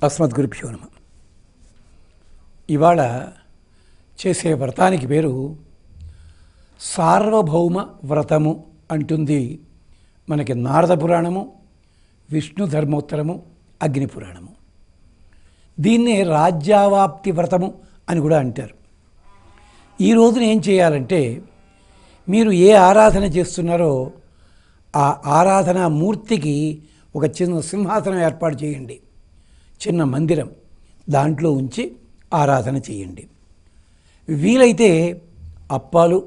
అస్మద్గురుభ్యో నమః. ఇవాళ చేసే వ్రతానికి పేరు సార్వభౌమ వ్రతము అంటుంది మనకి నారద పురాణము, విష్ణు ధర్మోత్తరము, అగ్ని పురాణము. దీన్నే రాజ్యావాప్తి వ్రతము అని కూడా అంటారు. ఈ రోజున ఏం చేయాలంటే, మీరు ఏ ఆరాధన చేస్తున్నారో ఆ ఆరాధనా మూర్తికి ఒక చిన్న సింహాసనం ఏర్పాటు చేయండి, చిన్న మందిరం, దాంట్లో ఉంచి ఆరాధన చేయండి. వీలైతే అప్పాలు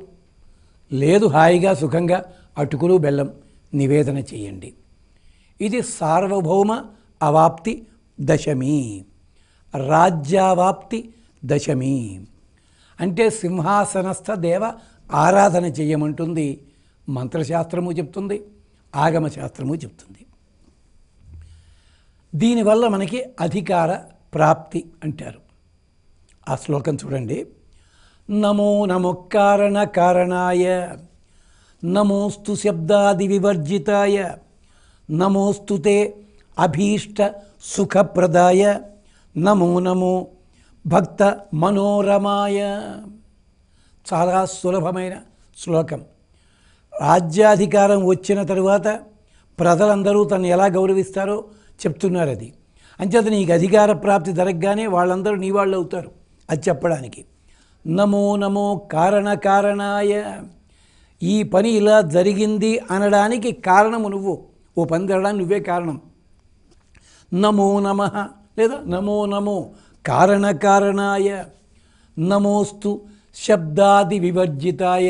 లేదు హాయిగా సుఖంగా అటుకులు బెల్లం నివేదన చేయండి. ఇది సార్వభౌమ అవాప్తి దశమి, రాజ్యావాప్తి దశమి. అంటే సింహాసనస్థ దేవ ఆరాధన చేయమంటుంది మంత్రశాస్త్రము చెప్తుంది, ఆగమశాస్త్రము చెప్తుంది. దీనివల్ల మనకి అధికార ప్రాప్తి అంటారు. ఆ శ్లోకం చూడండి. నమో నమో కారణ కారణాయ, నమోస్తు శబ్దాది వివర్జితాయ, నమోస్తు తే అభీష్ట సుఖప్రదాయ, నమో నమో భక్త మనోరమాయ. చాలా సులభమైన శ్లోకం. రాజ్యాధికారం వచ్చిన తరువాత ప్రజలందరూ తను ఎలా గౌరవిస్తారో చెప్తున్నారు. అది అంచేత నీకు అధికార ప్రాప్తి జరగగానే వాళ్ళందరూ నీ వాళ్ళు అవుతారు. అది చెప్పడానికి నమో నమో కారణ కారణాయ. ఈ పని ఇలా జరిగింది అనడానికి కారణము నువ్వు, ఓ పని జరగడానికి నువ్వే కారణం. నమో నమః లేదా నమో నమో కారణ కారణాయ, నమోస్తు శబ్దాది వివర్జితాయ.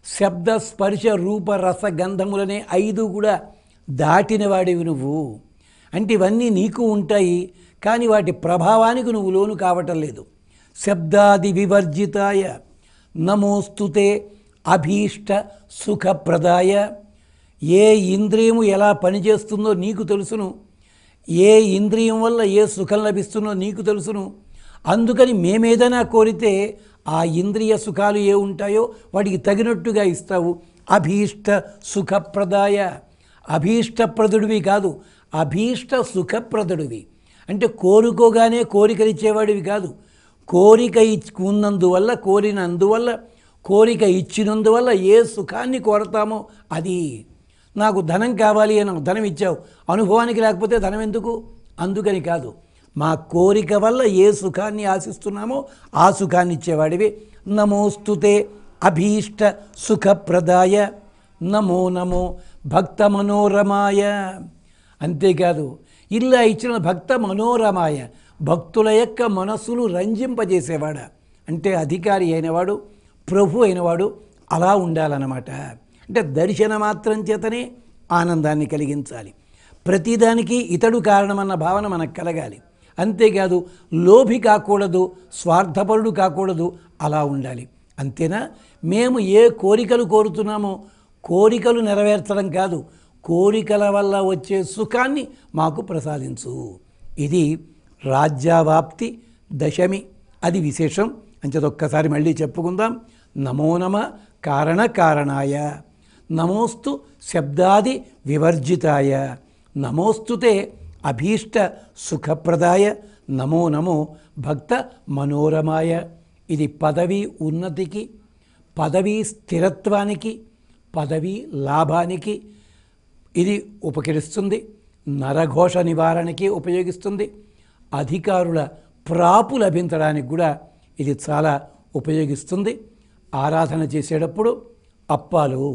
శబ్ద స్పర్శ రూప రస గంధములనే 5 కూడా దాటిన వాడివి నువ్వు. అంటే ఇవన్నీ నీకు ఉంటాయి, కానీ వాటి ప్రభావానికి నువ్వు లోను కావటం లేదు. శబ్దాది వివర్జితాయ, నమోస్తుతే అభీష్ట సుఖప్రదాయ. ఏ ఇంద్రియము ఎలా పనిచేస్తుందో నీకు తెలుసును, ఏ ఇంద్రియం వల్ల ఏ సుఖం లభిస్తుందో నీకు తెలుసును. అందుకని మేమేదైనా కోరితే ఆ ఇంద్రియ సుఖాలు ఏ ఉంటాయో వాటికి తగినట్టుగా ఇస్తావు. అభీష్ట సుఖప్రదాయ. అభీష్టప్రదుడివి కాదు, అభీష్ట సుఖప్రదుడివి. అంటే కోరుకోగానే కోరికలిచ్చేవాడివి కాదు. కోరిక ఉన్నందువల్ల, కోరినందువల్ల, కోరిక ఇచ్చినందువల్ల ఏ సుఖాన్ని కోరతామో అది. నాకు ధనం కావాలి అని ధనం ఇచ్చావు, అనుభవానికి లేకపోతే ధనం ఎందుకు? అందుకని కాదు, మా కోరిక వల్ల ఏ సుఖాన్ని ఆశిస్తున్నామో ఆ సుఖాన్ని ఇచ్చేవాడివి. నమోస్తుతే అభీష్ట సుఖప్రదాయ, నమో నమో భక్త మనోరమాయ. అంతేకాదు, ఇలా ఇచ్చిన భక్త మనోరమాయ, భక్తుల యొక్క మనస్సులు రంజింపజేసేవాడు. అంటే అధికారి అయినవాడు, ప్రభు అయినవాడు అలా ఉండాలన్నమాట. అంటే దర్శన మాత్రం చేతనే ఆనందాన్ని కలిగించాలి. ప్రతిదానికి ఇతడు కారణమన్న భావన మనకు కలగాలి. అంతేకాదు, లోభి కాకూడదు, స్వార్థపరుడు కాకూడదు, అలా ఉండాలి. అంతేనా? మేము ఏ కోరికలు కోరుతున్నామో కోరికలు నెరవేర్చడం కాదు, కోరికల వల్ల వచ్చే సుఖాన్ని మాకు ప్రసాదించు. ఇది రాజ్యావాప్తి దశమి, అది విశేషం. అంచేతొక్కసారి మళ్ళీ చెప్పుకుందాం. నమో నమ కారణ కారణాయ, నమోస్తు శబ్దాది వివర్జితాయ, నమోస్తుతే అభీష్ట సుఖప్రదాయ, నమో నమో భక్త మనోరమాయ. ఇది పదవి ఉన్నతికి, పదవీ స్థిరత్వానికి, పదవీ లాభానికి ఇది ఉపకరిస్తుంది. నరఘోష నివారణకి ఉపయోగిస్తుంది. అధికారుల ప్రాపు లభించడానికి కూడా ఇది చాలా ఉపయోగిస్తుంది. ఆరాధన చేసేటప్పుడు అప్పాలు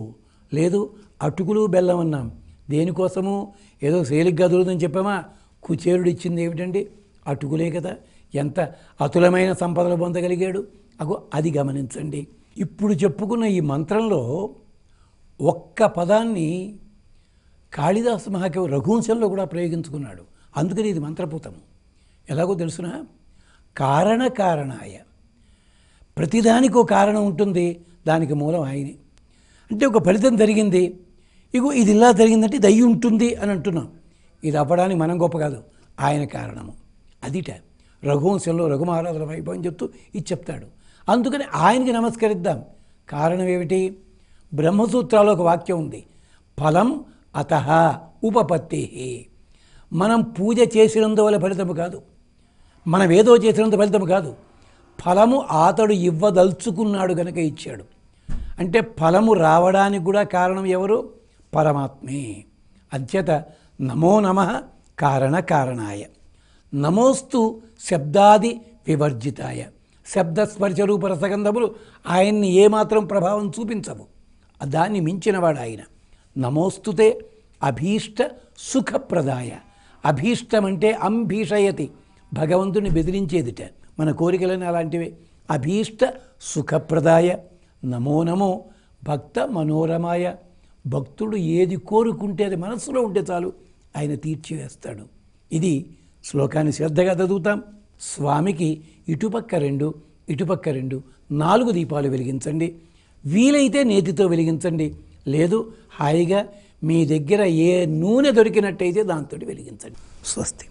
లేదు అటుకులు బెల్లం అన్నాం. దేనికోసము? ఏదో తేలిగ్గా దొరుకుతుందని చెప్పామా? కుచేరుడు ఇచ్చింది ఏమిటండి? అటుకులే కదా. ఎంత అతులమైన సంపదలు పొందగలిగాడు. అది గమనించండి. ఇప్పుడు చెప్పుకున్న ఈ మంత్రంలో ఒక్క పదాన్ని కాళిదాసు మహాకవి రఘువంశంలో కూడా ప్రయోగించుకున్నాడు. అందుకని ఇది మంత్రపూతము. ఎలాగో తెలుసునా? కారణ కారణాయ. ప్రతిదానికి ఒక కారణం ఉంటుంది, దానికి మూలం ఆయనే. అంటే ఒక ఫలితం జరిగింది, ఇది ఇలా జరిగిందంటే ఇది అయి ఉంటుంది అని అంటున్నాం. ఇది అవ్వడానికి మనం గొప్ప కాదు, ఆయన కారణము. అదిట రఘువంశంలో రఘుమహారాజుల వైభవం చెప్తూ ఇది చెప్తాడు. అందుకని ఆయనకి నమస్కరిద్దాం. కారణం ఏమిటి? బ్రహ్మసూత్రాల్లో ఒక వాక్యం ఉంది, ఫలం అతః ఉపపత్తి. మనం పూజ చేసినందువల్ల ఫలితము కాదు, మనం ఏదో చేసినంత ఫలితము కాదు, ఫలము అతడు ఇవ్వదలుచుకున్నాడు గనక ఇచ్చాడు. అంటే ఫలము రావడానికి కూడా కారణం ఎవరు? పరమాత్మే. అంచేత నమో నమః కారణాయ, నమోస్తు శబ్దాది వివర్జితాయ. శబ్దస్పర్శరూప రసగంధములు ఆయన్ని ఏమాత్రం ప్రభావం చూపించవు, దాన్ని మించినవాడు ఆయన. నమోస్తుతే అభీష్ట సుఖప్రదాయ. అభీష్టం అంటే అంభీషయతి, భగవంతుని బెదిరించేదిట. మన కోరికలని అలాంటివే. అభీష్ట సుఖప్రదాయ నమో నమో భక్త మనోరమాయ. భక్తుడు ఏది కోరుకుంటే అది మనస్సులో ఉంటే చాలు, ఆయన తీర్చివేస్తాడు. ఇది శ్లోకాన్ని శ్రద్ధగా చదువుతాం. స్వామికి ఇటుపక్క 2 ఇటుపక్క 2 4 దీపాలు వెలిగించండి. వీలైతే నేతితో వెలిగించండి, లేదు హాయిగా మీ దగ్గర ఏ నూనె దొరికినట్టయితే దాంతో వెలిగించండి. స్వస్తి.